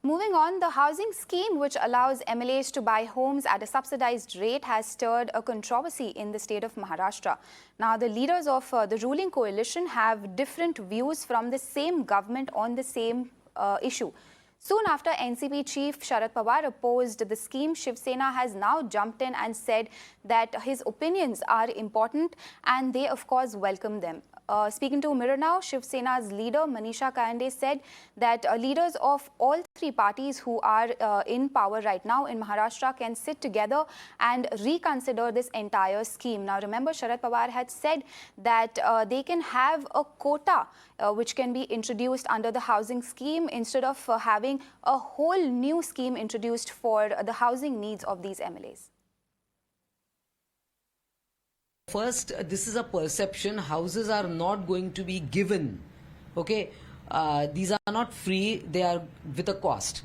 Moving on, the housing scheme which allows MLAs to buy homes at a subsidized rate has stirred a controversy in the state of Maharashtra. Now, the leaders of the ruling coalition have different views from the same government on the same issue. Soon after NCP chief Sharad Pawar opposed the scheme, Shiv Sena has now jumped in and said that his opinions are important and they of course welcome them. Speaking to Mirror Now, Shiv Sena's leader Manisha Kayande said that leaders of all three parties who are in power right now in Maharashtra can sit together and reconsider this entire scheme. Now remember, Sharad Pawar had said that they can have a quota which can be introduced under the housing scheme instead of having a whole new scheme introduced for the housing needs of these MLAs. First, this is a perception. Houses are not going to be given. Okay, these are not free. They are with a cost.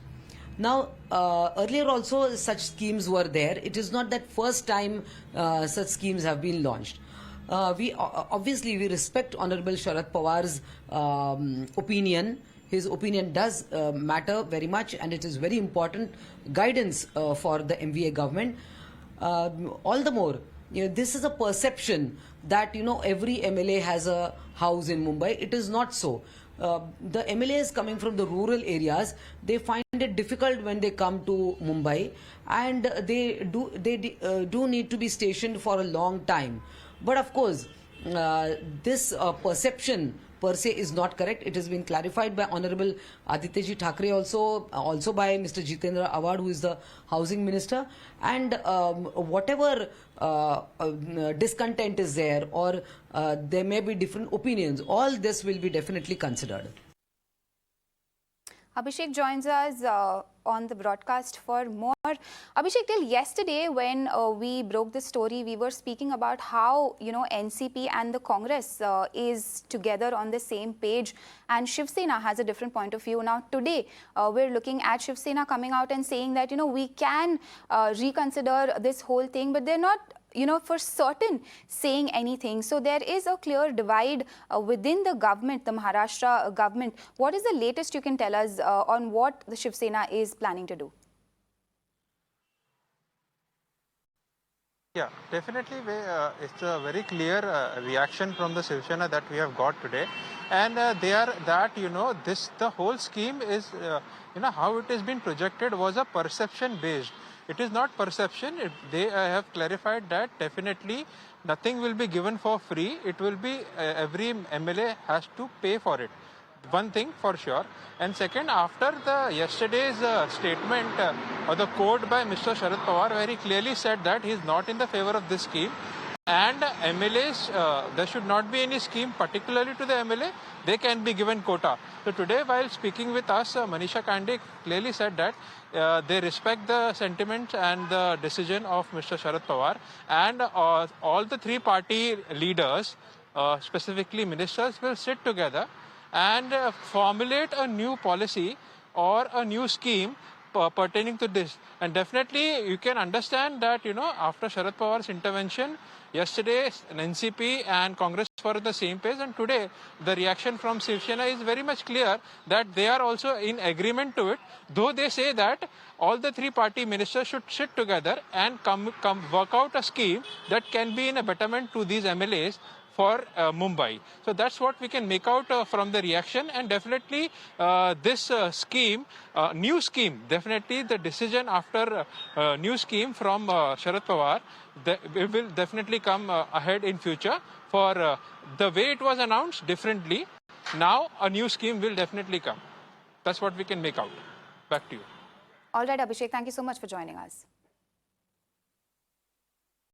Now, earlier also such schemes were there. It is not that first time such schemes have been launched. Obviously we respect Honorable Sharad Pawar's opinion. His opinion does matter very much, and it is very important guidance for the MVA government. All the more, this is a perception that every MLA has a house in Mumbai. It is not so. The MLAs coming from the rural areas, they find it difficult when they come to Mumbai, and they do need to be stationed for a long time. But of course, this perception per se is not correct. It has been clarified by Honorable Adityaji Thackeray, also by Mr. Jitendra Awad, who is the housing minister. And whatever discontent is there, or there may be different opinions, all this will be definitely considered. Abhishek joins us on the broadcast for more. Abhishek, till yesterday when we broke this story, we were speaking about how NCP and the Congress is together on the same page, and Shiv Sena has a different point of view. Now today we're looking at Shiv Sena coming out and saying that we can reconsider this whole thing, but they're not for certain saying anything. So there is a clear divide within the government, the Maharashtra government. What is the latest you can tell us on what the Shiv Sena is planning to do? Yeah, definitely it's a very clear reaction from the Shiv Sena that we have got today. And they are that, the whole scheme is, how it has been projected was a perception based. It is not perception. They have clarified that definitely nothing will be given for free. It will be every MLA has to pay for it. One thing for sure. And second, after yesterday's statement or the quote by Mr. Sharad Pawar, where he clearly said that he is not in the favor of this scheme, and MLAs, there should not be any scheme particularly to the MLA, they can be given quota. So today, while speaking with us, Manisha Kayande clearly said that they respect the sentiments and the decision of Mr. Sharad Pawar, and all the three party leaders, specifically ministers, will sit together and formulate a new policy or a new scheme pertaining to this. And definitely you can understand that, after Sharad Pawar's intervention, yesterday NCP and Congress were on the same page, and today the reaction from Shiv Sena is very much clear that they are also in agreement to it, though they say that all the three party ministers should sit together and work out a scheme that can be in a betterment to these MLAs for Mumbai. So that's what we can make out from the reaction, and definitely this scheme, new scheme, definitely the decision after new scheme from Sharad Pawar, it will definitely come ahead in future. For the way it was announced differently, now a new scheme will definitely come. That's what we can make out. Back to you. All right, Abhishek, thank you so much for joining us.